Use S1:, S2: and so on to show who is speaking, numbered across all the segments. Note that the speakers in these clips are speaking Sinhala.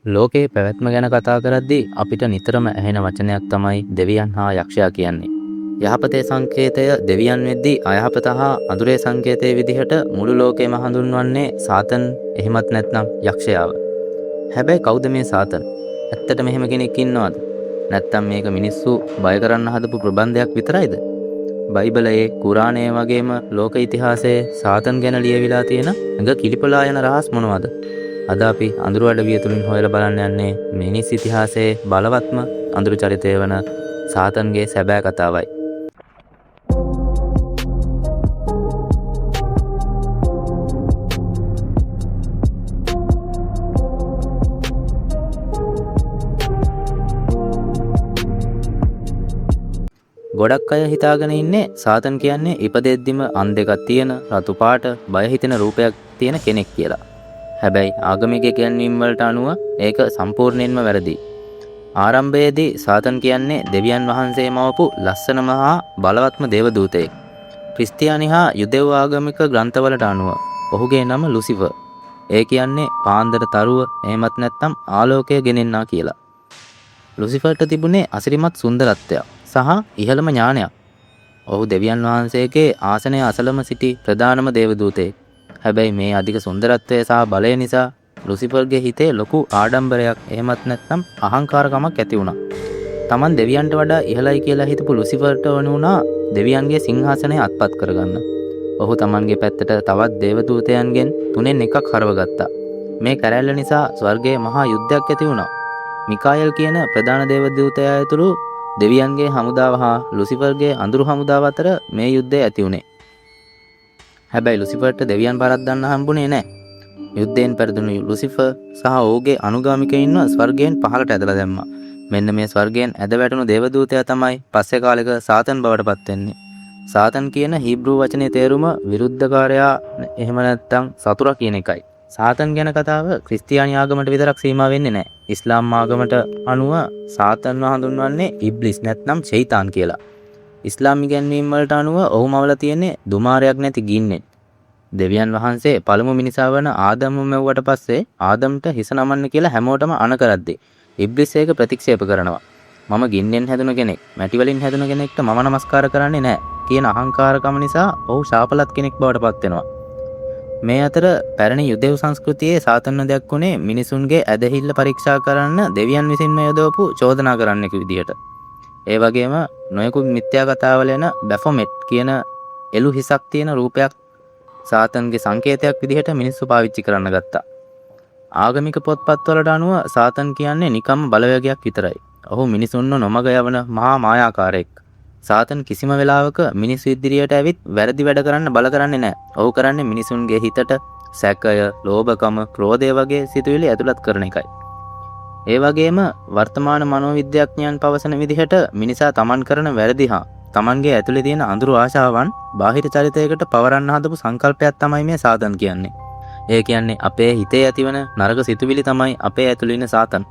S1: ලෝකයේ පැවැත්ම ගැන කතා කරද්දී අපිට නිතරම ඇහෙන වචනයක් තමයි දෙවියන් හා යක්ෂයා කියන්නේ. යහපතේ සංකේතය දෙවියන් වෙද්දී අයහපත හා අඳුරේ සංකේතයේ විදිහට මුළු ලෝකෙම හඳුන්වන්නේ සාතන් එහෙමත් නැත්නම් යක්ෂයාව. හැබැයි කවුද මේ සාතන්? ඇත්තට මෙහෙම කෙනෙක් ඉන්නවද? නැත්නම් මේක මිනිස්සු බය කරන්න හදපු ප්‍රබන්ධයක් විතරයිද? බයිබලයේ කුරානයේ වගේම ලෝක ඉතිහාසයේ සාතන් ගැන ලියවිලා තියෙන එක කිලිපලා යන රහස් මොනවද? අද අපි අඳුරු අඩවිය තුලින් හොයලා බලන්න යන්නේ මිනිස් ඉතිහාසයේ බලවත්ම අඳුරු චරිතය වන සාතන්ගේ සැබෑ කතාවයි. ගොඩක් අය හිතාගෙන ඉන්නේ සාතන් කියන්නේ ඉපදෙද්දිම අන් දෙකක් තියෙන රතු පාට බය හිතෙන රූපයක් තියෙන කෙනෙක් කියලා. හැබැයි ආගමික ඉගැන්වීම් වලට අනුව ඒක සම්පූර්ණයෙන්ම වැරදි. ආරම්භයේදී සාතන් කියන්නේ දෙවියන් වහන්සේ මවපු ලස්සනම හා බලවත්ම දේවදූතයෙක්. ක්‍රිස්තියානි හා යුදෙව් ආගමික ග්‍රන්ථවලට අනුව ඔහුගේ නම ලුසිෆර්. ඒ කියන්නේ පාන්දර තරුව එහෙමත් නැත්නම් ආලෝකය ගෙනෙන්නා කියලා. ලුසිෆර්ට තිබුණේ අසිරිමත් සුන්දරත්වයක් සහ ඉහළම ඥානයක්. ඔහු දෙවියන් වහන්සේගේ ආසනයේ අසලම සිටි ප්‍රධානම දේවදූතයෙක්. හැබැයි මේ අධික සුන්දරත්වය සහ බලය නිසා ලුසිෆර්ගේ හිතේ ලොකු ආඩම්බරයක් එහෙමත් නැත්නම් අහංකාරකමක් ඇති වුණා. Taman දෙවියන්ට වඩා ඉහළයි කියලා හිතපු ලුසිෆර්ට වුණා දෙවියන්ගේ සිංහාසනය අත්පත් කරගන්න. ඔහු Tamanගේ පැත්තට තවත් දේවදූතයන්ගෙන් තුනෙන් එකක් හරවගත්තා. මේ කැරැල්ල නිසා ස්වර්ගයේ මහා යුද්ධයක් ඇති වුණා. මිකායල් කියන ප්‍රධාන දේවදූතයා ඇතුළු දෙවියන්ගේ හමුදාව හා ලුසිෆර්ගේ අඳුරු හමුදාව අතර මේ යුද්ධය ඇති වුණේ. හැබැයි ලුසිෆර්ට දෙවියන් පරද්දන්න හම්බුනේ නැහැ. යුද්ධයෙන් පෙරදුණු ලුසිෆර් සහ ඔහුගේ අනුගාමිකයින්ව ස්වර්ගයෙන් පහළට ඇදලා දැම්මා. මෙන්න මේ ස්වර්ගයෙන් ඇද වැටුණු දේවදූතයා තමයි පස්සේ කාලෙක සාතන් බවට පත් වෙන්නේ. සාතන් කියන හීබ්‍රූ වචනේ තේරුම විරුද්ධකාරයා එහෙම නැත්නම් සතුරා කියන එකයි. සාතන් ගැන කතාව ක්‍රිස්තියානි ආගමට විතරක් සීමා වෙන්නේ නැහැ. ඉස්ලාම් ආගමට අනුව සාතන්ව හඳුන්වන්නේ ඉබ්ලිස් නැත්නම් ෂයිතාන් කියලා. ඉස්ලාම් ඉගැන්වීම් වලට අනුව ඔහු මවලා තියෙන්නේ දුමාරයක් නැති ගින්නෙන්. දෙවියන් වහන්සේ පළමු මිනිසා වන ආදම්ව මැව්වට පස්සේ ආදම්ට හිස නමන්න කියලා හැමෝටම අණ කරද්දී ඉබ්ලිස් ඒක ප්‍රතික්ෂේප කරනවා. මම ගින්නෙන් හැදුණු කෙනෙක්, මැටි වලින් හැදුණු කෙනෙක්ට මම නමස්කාර කරන්නේ නැහැ කියන අහංකාරකම නිසා ඔහු ශාපලත් කෙනෙක් බවට පත් වෙනවා. මේ අතර පැරණි යුදෙව් සංස්කෘතියේ සාතන්ව දැක්ුණේ මිනිසුන්ගේ ඇදහිල්ල පරීක්ෂා කරන්න දෙවියන් විසින්ම යොදවපු චෝදනා කරන්නෙකු විදිහට. ඒ වගේම නොයෙකුත් මිත්‍යා කතාවල එන බැෆොමෙට් කියන එළු හිසක් තියෙන රූපයක් සාතන්ගේ සංකේතයක් විදිහට මිනිස්සු පාවිච්චි කරන්න ගත්තා. ආගමික පොත්පත්වලට අනුව සාතන් කියන්නේ නිකම්ම බලවේගයක් විතරයි. ඔහු මිනිසුන්ව නොමග යවන මහා මායාකාරයෙක්. සාතන් කිසිම වෙලාවක මිනිස්සු ඉදිරියට ඇවිත් වැරදි වැඩ කරන්න බල කරන්නේ නැහැ. ඔහු කරන්නේ මිනිසුන්ගේ හිතට සැකය, ලෝභකම, ක්‍රෝධය වගේ සිතුවිලි ඇතුළත් කරන එකයි. ඒ වගේම වර්තමාන මනෝවිද්‍යාඥයන් පවසන විදිහට මිනිසා තමන් කරන වැරදි හා තමන්ගේ ඇතුලේ තියෙන අඳුරු ආශාවන් බාහිර චරිතයකට පවරන්න හදපු සංකල්පයක් තමයි මේ සාතන් කියන්නේ. ඒ කියන්නේ අපේ හිතේ ඇතිවන නරක සිතුවිලි තමයි අපේ ඇතුලේ ඉන්න සාතන්.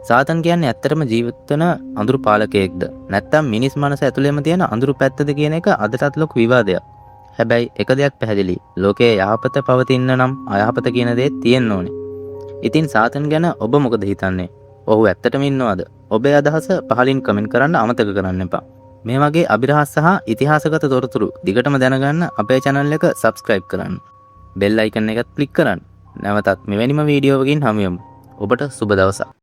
S1: සාතන් කියන්නේ ඇත්තටම ජීවිතන අඳුරු පාලකයෙක්ද නැත්නම් මිනිස් මනස ඇතුලේම තියෙන අඳුරු පැත්තද කියන එක අදටත් ලොකු විවාදයක්. හැබැයි එක දෙයක් පැහැදිලි. ලෝකයේ යහපත පවතින්න නම් අයහපත කියන දේ තියෙන්න ඕනේ. ඉතින් සාතන් ගැන ඔබ මොකද හිතන්නේ? ඔහු ඇත්තටම ඉන්නවද? ඔබේ අදහස පහලින් කමෙන්ට් කරන්න අමතක කරන්න එපා. මේ වගේ අභිරහස් සහ ඉතිහාසගත තොරතුරු දිගටම දැනගන්න අපේ channel එක subscribe කරන්න. bell icon එකත් click කරන්න. නැවතත් මෙවැනිම වීඩියෝවකින් හමු වෙමු. ඔබට සුබ දවසක්.